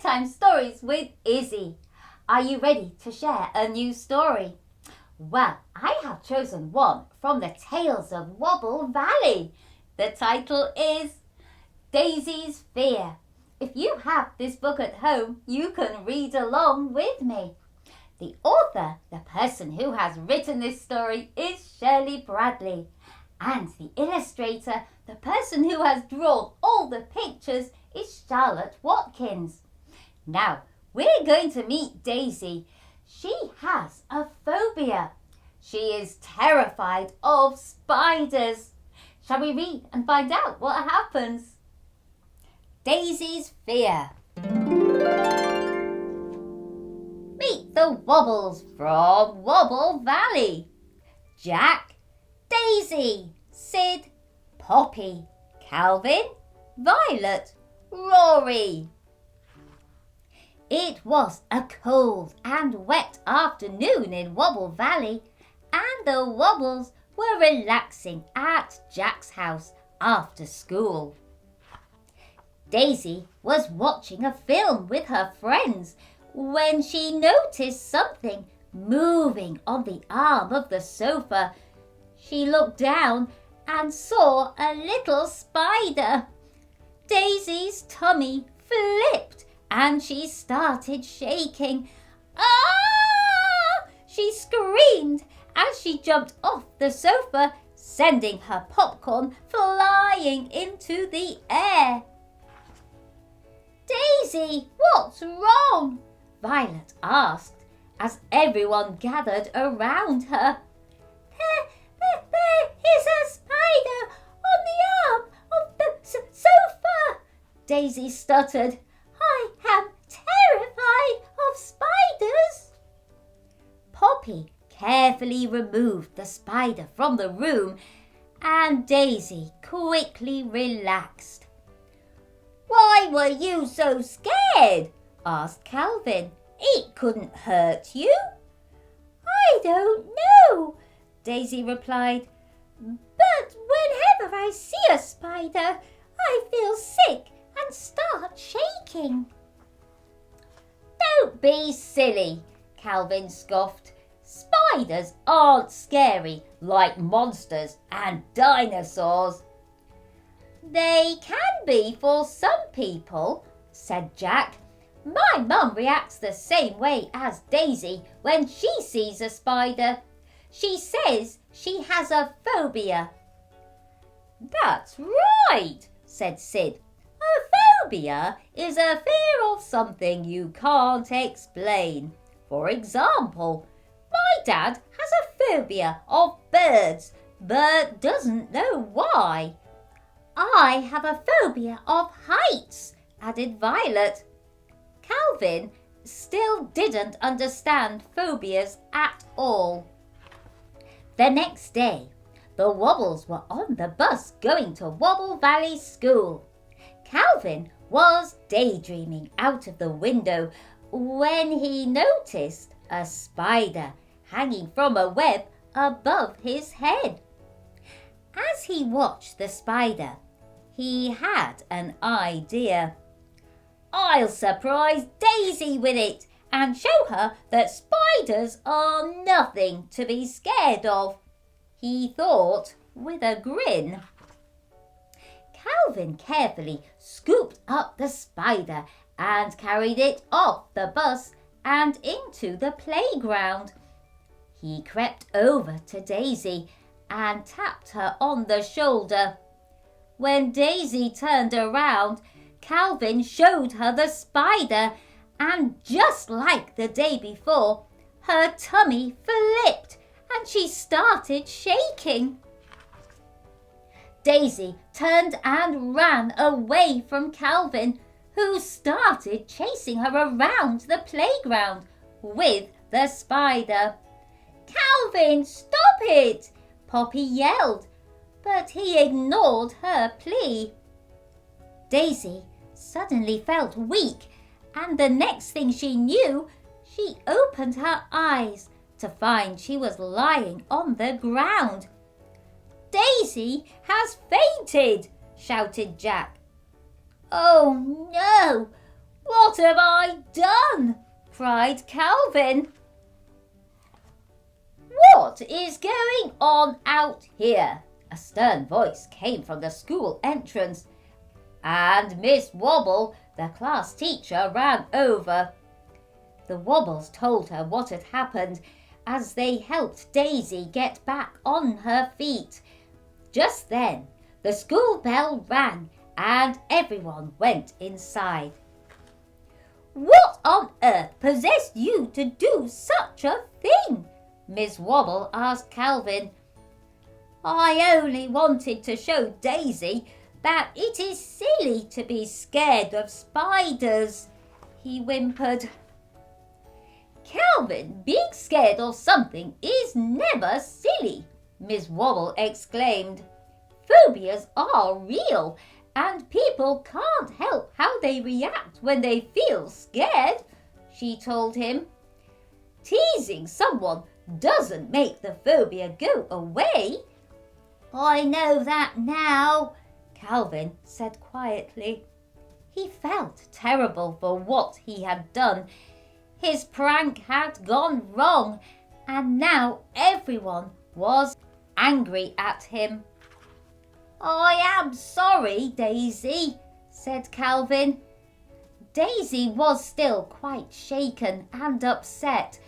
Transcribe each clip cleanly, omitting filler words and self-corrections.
Bedtime Stories with Issy. Are you ready to share a new story? Well, I have chosen one from the Tales of Wobble Valley. The title is Daisy's Fear. If you have this book at home, you can read along with me. The author, the person who has written this story, is Shirley Bradley. And the illustrator, the person who has drawn all the pictures, is Charlotte Watkins. Now, we're going to meet Daisy. She has a phobia. She is terrified of spiders. Shall we read and find out what happens? Daisy's Fear. Meet the Wobbles from Wobble Valley. Jack, Daisy, Sid, Poppy, Calvin, Violet, Rory. It was a cold and wet afternoon in Wobble Valley, and the Wobbles were relaxing at Jack's house after school. Daisy was watching a film with her friends when she noticed something moving on the arm of the sofa. She looked down and saw a little spider. Daisy's tummy flipped and she started shaking. Ah! She screamed as she jumped off the sofa, sending her popcorn flying into the air. Daisy, what's wrong? Violet asked as everyone gathered around her. There is a spider on the arm of the sofa, Daisy stuttered. I am terrified of spiders. Poppy carefully removed the spider from the room and Daisy quickly relaxed. Why were you so scared? Asked Calvin. It couldn't hurt you. I don't know, Daisy replied. But whenever I see a spider, I feel sick and start shaking. Don't be silly, Calvin scoffed. Spiders aren't scary like monsters and dinosaurs. They can be for some people, said Jack. My mum reacts the same way as Daisy when she sees a spider. She says she has a phobia. That's right, said Sid. A phobia is a fear of something you can't explain. For example, my dad has a phobia of birds but doesn't know why. I have a phobia of heights, added Violet. Calvin still didn't understand phobias at all. The next day, the Wobbles were on the bus going to Wobble Valley School. Calvin was daydreaming out of the window when he noticed a spider hanging from a web above his head. As he watched the spider, he had an idea. I'll surprise Daisy with it and show her that spiders are nothing to be scared of, he thought with a grin. Calvin carefully scooped up the spider and carried it off the bus and into the playground. He crept over to Daisy and tapped her on the shoulder. When Daisy turned around, Calvin showed her the spider, and just like the day before, her tummy flipped and she started shaking. Daisy turned and ran away from Calvin, who started chasing her around the playground with the spider. Calvin, stop it! Poppy yelled, but he ignored her plea. Daisy suddenly felt weak, and the next thing she knew, she opened her eyes to find she was lying on the ground. Daisy has fainted, shouted Jack. Oh no! "What have I done?" cried Calvin. "What is going on out here?" a stern voice came from the school entrance, and Miss Wobble, the class teacher, ran over. The Wobbles told her what had happened as they helped Daisy get back on her feet. Just then, the school bell rang and everyone went inside. "What on earth possessed you to do such a thing?" Miss Wobble asked Calvin. "I only wanted to show Daisy that it is silly to be scared of spiders," he whimpered. "Calvin, being scared of something is never silly," Miss Wobble exclaimed. "Phobias are real, and people can't help how they react when they feel scared," she told him. "Teasing someone doesn't make the phobia go away." "I know that now," Calvin said quietly. He felt terrible for what he had done. His prank had gone wrong, and now everyone was angry at him. "I am sorry, Daisy," said Calvin. Daisy was still quite shaken and upset,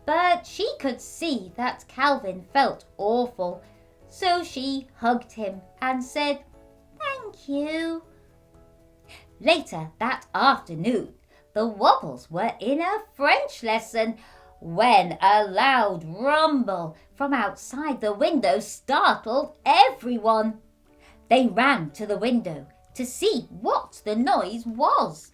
but she could see that Calvin felt awful, so she hugged him and said, "Thank you." Later that afternoon, the Wobbles were in a French lesson when a loud rumble from outside the window startled everyone. They ran to the window to see what the noise was.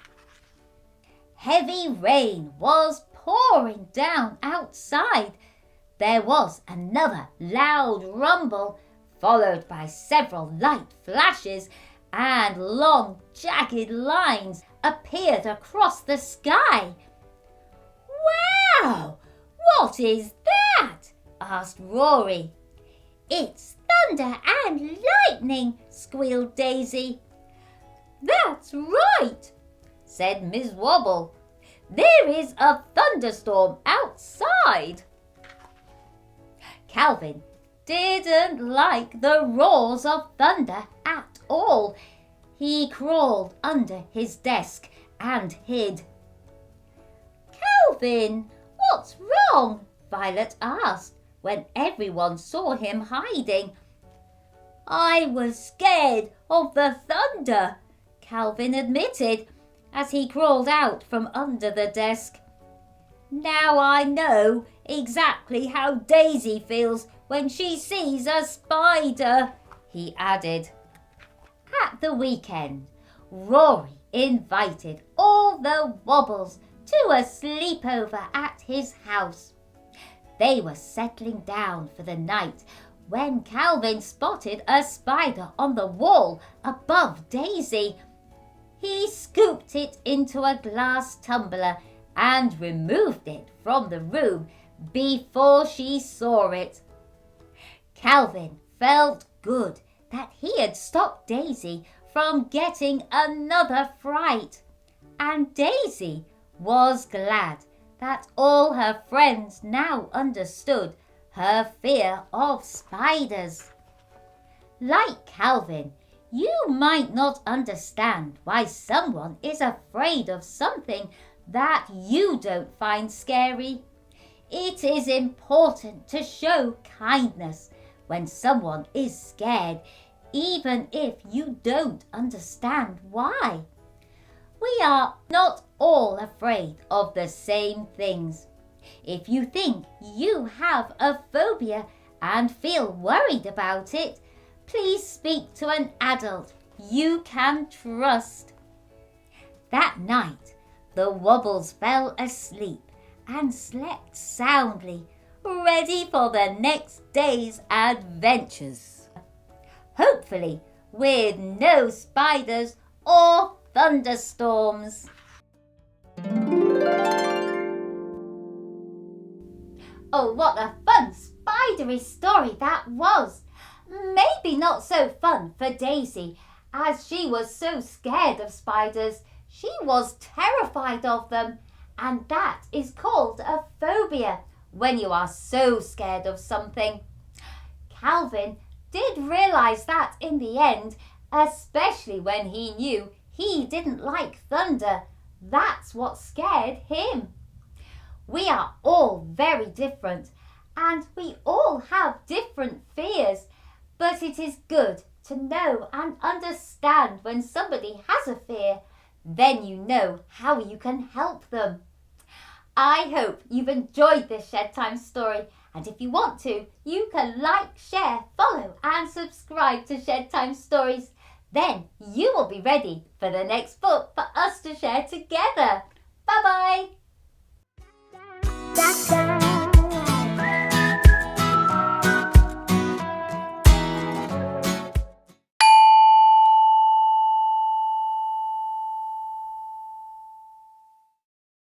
Heavy rain was pouring down outside. There was another loud rumble, followed by several light flashes, and long jagged lines appeared across the sky. "Wow! What is that?" asked Rory. "It's thunder and lightning," squealed Daisy. "That's right," said Miss Wobble. "There is a thunderstorm outside." Calvin didn't like the roars of thunder at all. He crawled under his desk and hid. "Calvin, what's wrong?" Violet asked when everyone saw him hiding. "I was scared of the thunder," Calvin admitted as he crawled out from under the desk. "Now I know exactly how Daisy feels when she sees a spider," he added. At the weekend, Rory invited all the Wobbles to a sleepover at his house. They were settling down for the night when Calvin spotted a spider on the wall above Daisy. He scooped it into a glass tumbler and removed it from the room before she saw it. Calvin felt good that he had stopped Daisy from getting another fright, and Daisy was glad that all her friends now understood her fear of spiders. Like Calvin, you might not understand why someone is afraid of something that you don't find scary. It is important to show kindness when someone is scared, even if you don't understand why. We are not all afraid of the same things. If you think you have a phobia and feel worried about it, please speak to an adult you can trust. That night, the Wobbles fell asleep and slept soundly, ready for the next day's adventures. Hopefully, with no spiders or thunderstorms. Oh, what a fun spidery story that was! Maybe not so fun for Daisy, as she was so scared of spiders She was terrified of them, and that is called a phobia, when you are so scared of something. Calvin did realise that in the end, especially when he knew he didn't like thunder. That's what scared him. We are all very different, and we all have different fears, but it is good to know and understand when somebody has a fear. Then you know how you can help them. I hope you've enjoyed this Shed Time story, and if you want to, you can like, share, follow and subscribe to Shed Time Stories. Then you will be ready for the next book for us to share together. Bye-bye.